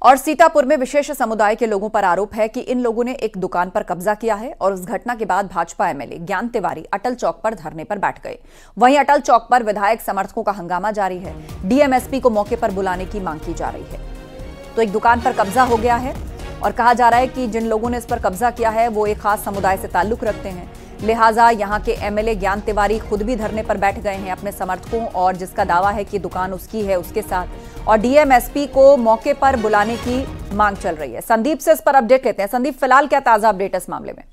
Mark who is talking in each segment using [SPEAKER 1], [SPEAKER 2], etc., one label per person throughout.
[SPEAKER 1] और सीतापुर में विशेष समुदाय के लोगों पर आरोप है कि इन लोगों ने एक दुकान पर कब्जा किया है और उस घटना के बाद भाजपा एमएलए ज्ञान तिवारी अटल चौक पर धरने पर बैठ गए। वहीं अटल चौक पर विधायक समर्थकों का हंगामा जारी है। डीएम-एसपी को मौके पर बुलाने की मांग की जा रही है। तो एक दुकान पर कब्जा हो गया है और कहा जा रहा है कि जिन लोगों ने इस पर कब्जा किया है वो एक खास समुदाय से ताल्लुक रखते हैं, लिहाजा यहां के एमएलए ज्ञान तिवारी खुद भी धरने पर बैठ गए हैं अपने समर्थकों और जिसका दावा है कि दुकान उसकी है उसके साथ, और डीएम-एसपी को मौके पर बुलाने की मांग चल रही है। संदीप से इस पर अपडेट लेते हैं। संदीप, फिलहाल क्या ताजा अपडेट है इस मामले में?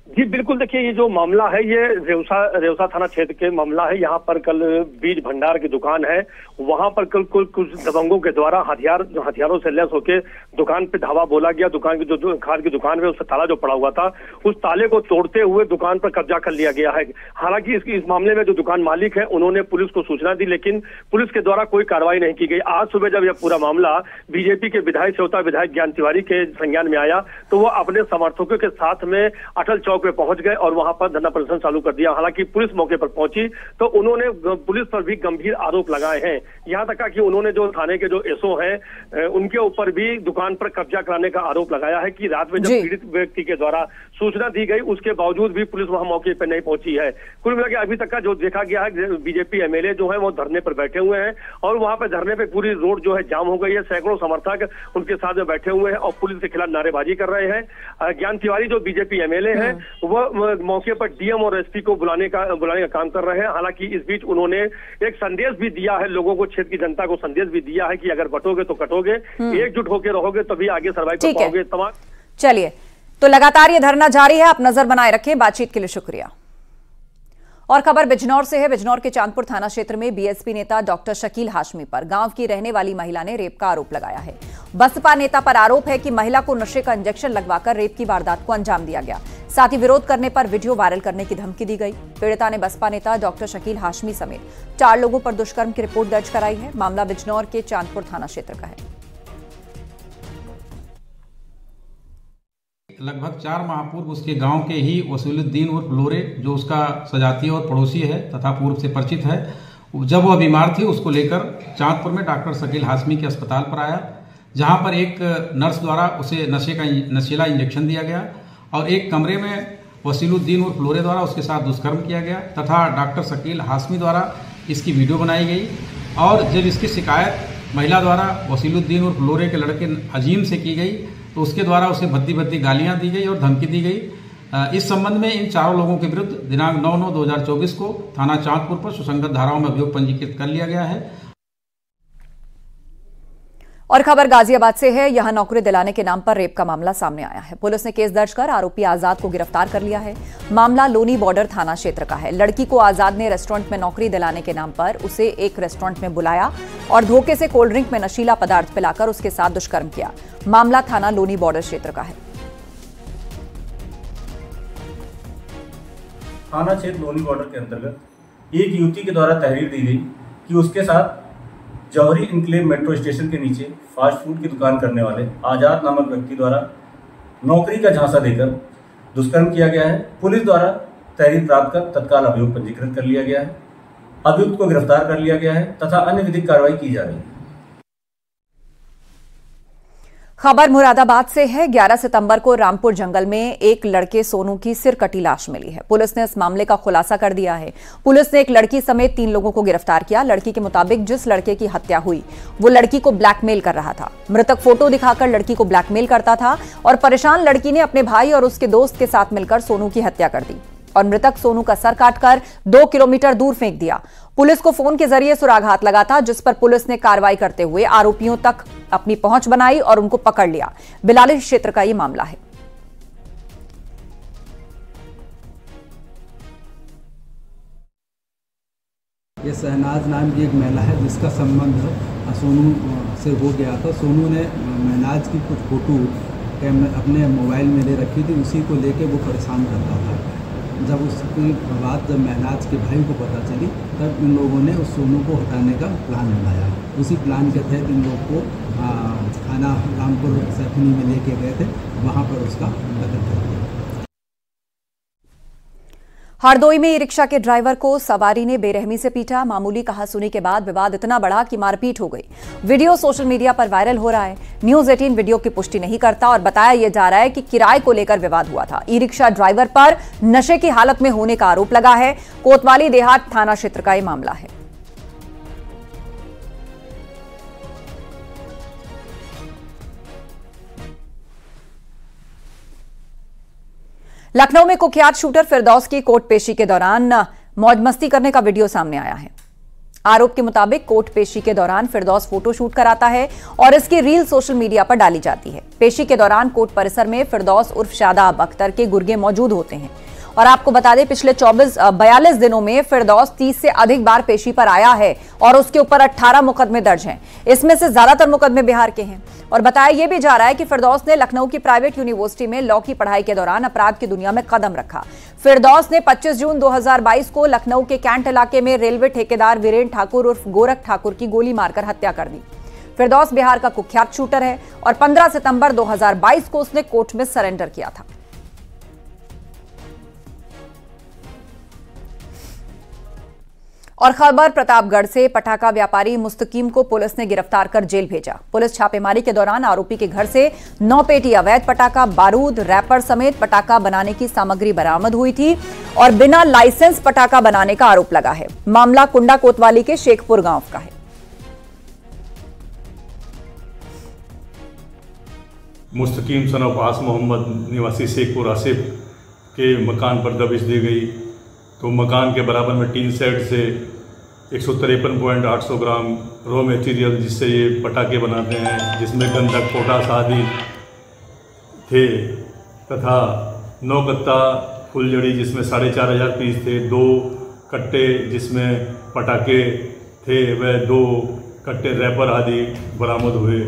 [SPEAKER 2] जी बिल्कुल, देखिए ये जो मामला है ये रेवसा थाना क्षेत्र के मामला है। यहाँ पर कल बीज भंडार की दुकान है, वहां पर कल कुछ दबंगों के द्वारा हथियारों से लैस होकर दुकान पे धावा बोला गया। दुकान की जो खाद की दुकान है उसका ताला जो पड़ा हुआ था उस ताले को तोड़ते हुए दुकान पर कब्जा कर लिया गया है। हालांकि इस मामले में जो दुकान मालिक है उन्होंने पुलिस को सूचना दी, लेकिन पुलिस के द्वारा कोई कार्रवाई नहीं की गई। आज सुबह जब यह पूरा मामला बीजेपी के विधायक ज्ञान तिवारी के संज्ञान में आया तो वो अपने समर्थकों के साथ में अटल चौक पे पहुंच गए और वहां पर धरना प्रदर्शन चालू कर दिया। हालांकि पुलिस मौके पर पहुंची तो उन्होंने पुलिस पर भी गंभीर आरोप लगाए हैं। यहां तक कि उन्होंने जो थाने के जो एसओ हैं उनके ऊपर भी दुकान पर कब्जा कराने का आरोप लगाया है कि रात में जब पीड़ित व्यक्ति के द्वारा सूचना दी गई उसके बावजूद भी पुलिस वहां मौके पर नहीं पहुंची है। कुल मिलाकर अभी तक का जो देखा गया है, बीजेपी एमएलए जो है वो धरने पर बैठे हुए हैं और वहां पर धरने पर पूरी रोड जो है जाम हो गई है। सैकड़ों समर्थक उनके साथ में बैठे हुए हैं और पुलिस के खिलाफ नारेबाजी कर रहे हैं। ज्ञान तिवारी जो बीजेपी एमएलए हैं वो मौके पर डीएम और एसपी को बुलाने का काम कर रहे हैं। हालांकि इस बीच उन्होंने एक संदेश भी दिया है लोगों को, क्षेत्र की जनता को संदेश भी दिया है कि अगर बटोगे तो कटोगे, एकजुट होकर रहोगे तभी आगे सर्वाइव कर पाओगे। तमाम
[SPEAKER 1] चलिए, तो लगातार ये धरना जारी है, आप नजर बनाए रखें। बातचीत के लिए शुक्रिया। और खबर बिजनौर से है। बिजनौर के चांदपुर थाना क्षेत्र में बीएसपी नेता डॉक्टर शकील हाशमी पर गांव की रहने वाली महिला ने रेप का आरोप लगाया है। बसपा नेता पर आरोप है कि महिला को नशे का इंजेक्शन लगवाकर रेप की वारदात को अंजाम दिया गया। साथ ही विरोध करने पर वीडियो वायरल करने की धमकी दी गई। पीड़िता ने बसपा नेता डॉक्टर शकील हाशमी समेत 4 लोगों पर दुष्कर्म की रिपोर्ट दर्ज कराई है। मामला बिजनौर के चांदपुर थाना क्षेत्र का है।
[SPEAKER 3] लगभग 4 माह पूर्व उसके गांव के ही वसीलुद्दीन उर्फ लोरे, जो उसका सजाती और पड़ोसी है तथा पूर्व से परिचित है, जब वह बीमार थी उसको लेकर चांदपुर में डॉक्टर शकील हाशमी के अस्पताल पर आया, जहां पर एक नर्स द्वारा उसे नशीला इंजेक्शन दिया गया और एक कमरे में वसीलुद्दीन उर्फ लोरे द्वारा उसके साथ दुष्कर्म किया गया तथा डॉक्टर शकील हाशमी द्वारा इसकी वीडियो बनाई गई। और जब इसकी शिकायत महिला द्वारा वसीलुद्दीन उर्फ लोरे के लड़के अजीम से की गई तो उसके द्वारा उसे भद्दी भद्दी गालियां दी गई और धमकी दी गई। इस संबंध में इन चारों लोगों के विरुद्ध दिनांक 9/9/2024 को थाना चांदपुर पर सुसंगत धाराओं में अभियोग पंजीकृत कर लिया गया है।
[SPEAKER 1] और खबर गाजियाबाद से है। यहां नौकरी दिलाने के नाम पर रेप का मामला सामने आया है। पुलिस ने केस दर्ज कर आरोपी आजाद को गिरफ्तार कर लिया है। मामला लोनी बॉर्डर थाना क्षेत्र का है। लड़की को आजाद ने रेस्टोरेंट में नौकरी दिलाने के नाम पर उसे एक रेस्टोरेंट में बुलाया और धोखे से कोल्ड ड्रिंक में नशीला पदार्थ पिलाकर उसके साथ दुष्कर्म किया। मामला थाना लोनी बॉर्डर क्षेत्र का है।
[SPEAKER 4] थाना क्षेत्र लोनी बॉर्डर के अंतर्गत एक युवती के द्वारा तहरीर दी गई कि उसके साथ जौहरी इनक्लेव मेट्रो स्टेशन के नीचे फास्ट फूड की दुकान करने वाले आजाद नामक व्यक्ति द्वारा नौकरी का झांसा देकर दुष्कर्म किया गया है। पुलिस द्वारा तहरीर प्राप्त कर तत्काल अभियोग पंजीकृत कर लिया गया है। अभियुक्त को गिरफ्तार कर लिया गया है तथा अन्य विधिक कार्रवाई की जा रही है।
[SPEAKER 1] खबर मुरादाबाद से है। 11 सितंबर को रामपुर जंगल में एक लड़के सोनू की सिर कटी लाश मिली है। पुलिस ने इस मामले का खुलासा कर दिया है। पुलिस ने एक लड़की समेत 3 लोगों को गिरफ्तार किया। लड़की के मुताबिक जिस लड़के की हत्या हुई वो लड़की को ब्लैकमेल कर रहा था। मृतक फोटो दिखाकर लड़की को ब्लैकमेल करता था और परेशान लड़की ने अपने भाई और उसके दोस्त के साथ मिलकर सोनू की हत्या कर दी और मृतक सोनू का सर काटकर 2 किलोमीटर दूर फेंक दिया। पुलिस को फोन के जरिए सुराघात लगा था, जिस पर पुलिस ने कार्रवाई करते हुए आरोपियों तक अपनी पहुंच बनाई और उनको पकड़ लिया। बिलाली क्षेत्र का यह मामला है।
[SPEAKER 5] ये शहनाज नाम की एक महिला है जिसका संबंध सोनू से हो गया था। सोनू ने महनाज की कुछ फोटो अपने मोबाइल में ले रखी थी, उसी को लेके वो परेशान करता था। जब उसकी बात जब महनाज के भाई को पता चली तब इन लोगों ने उस सोनू को हटाने का प्लान बनाया। उसी प्लान के तहत इन लोग को थाना रामपुर सैफनी में लेके गए थे, वहाँ पर उसका कत्ल कर दिया।
[SPEAKER 1] हरदोई में ई रिक्शा के ड्राइवर को सवारी ने बेरहमी से पीटा। मामूली कहासुनी के बाद विवाद इतना बढ़ा कि मारपीट हो गई। वीडियो सोशल मीडिया पर वायरल हो रहा है। न्यूज़ 18 वीडियो की पुष्टि नहीं करता और बताया यह जा रहा है कि किराए को लेकर विवाद हुआ था। ई रिक्शा ड्राइवर पर नशे की हालत में होने का आरोप लगा है। कोतवाली देहात थाना क्षेत्र का यह मामला है। लखनऊ में कुख्यात शूटर फिरदौस की कोर्ट पेशी के दौरान मौज मस्ती करने का वीडियो सामने आया है। आरोप के मुताबिक कोर्ट पेशी के दौरान फिरदौस फोटो शूट कराता है और इसकी रील सोशल मीडिया पर डाली जाती है। पेशी के दौरान कोर्ट परिसर में फिरदौस उर्फ शादाब अख्तर के गुर्गे मौजूद होते हैं। और आपको बता दें, पिछले 42 दिनों में फिरदौस 30 से अधिक बार पेशी पर आया है और उसके ऊपर 18 मुकदमे दर्ज हैं। इसमें से ज्यादातर मुकदमे बिहार के हैं। और बताया यह भी जा रहा है कि फिरदौस ने लखनऊ की प्राइवेट यूनिवर्सिटी में लॉ की पढ़ाई के दौरान अपराध की दुनिया में कदम रखा। फिरदौस ने 25 जून 2022 को लखनऊ के कैंट इलाके में रेलवे ठेकेदार वीरेंद्र ठाकुर उर्फ गोरख ठाकुर की गोली मारकर हत्या कर दी। फिरदौस बिहार का कुख्यात शूटर है और 15 सितंबर 2022 को उसने कोर्ट में सरेंडर किया था। और खबर प्रतापगढ़ से, पटाखा व्यापारी मुस्तकीम को पुलिस ने गिरफ्तार कर जेल भेजा। पुलिस छापेमारी के दौरान आरोपी के घर से 9 पेटी अवैध पटाखा, बारूद, रैपर समेत पटाखा बनाने की सामग्री बरामद हुई थी और बिना लाइसेंस पटाखा बनाने का आरोप लगा है। मामला कुंडा कोतवाली के शेखपुर गांव का है।
[SPEAKER 6] मुस्तकीम सन ऑफ आस मोहम्मद निवासी शेखपुर आसिफ के मकान पर दबिश दी गई तो मकान के बराबर में टीन सेट से 153.800 ग्राम रॉ मटेरियल जिससे ये पटाखे बनाते हैं, जिसमें गंधक, पोटास आदि थे, तथा 9 कत्ता फुलझड़ी जिसमें 4500 पीस थे, 2 कट्टे जिसमें पटाखे थे, वह 2 कट्टे रैपर आदि बरामद हुए।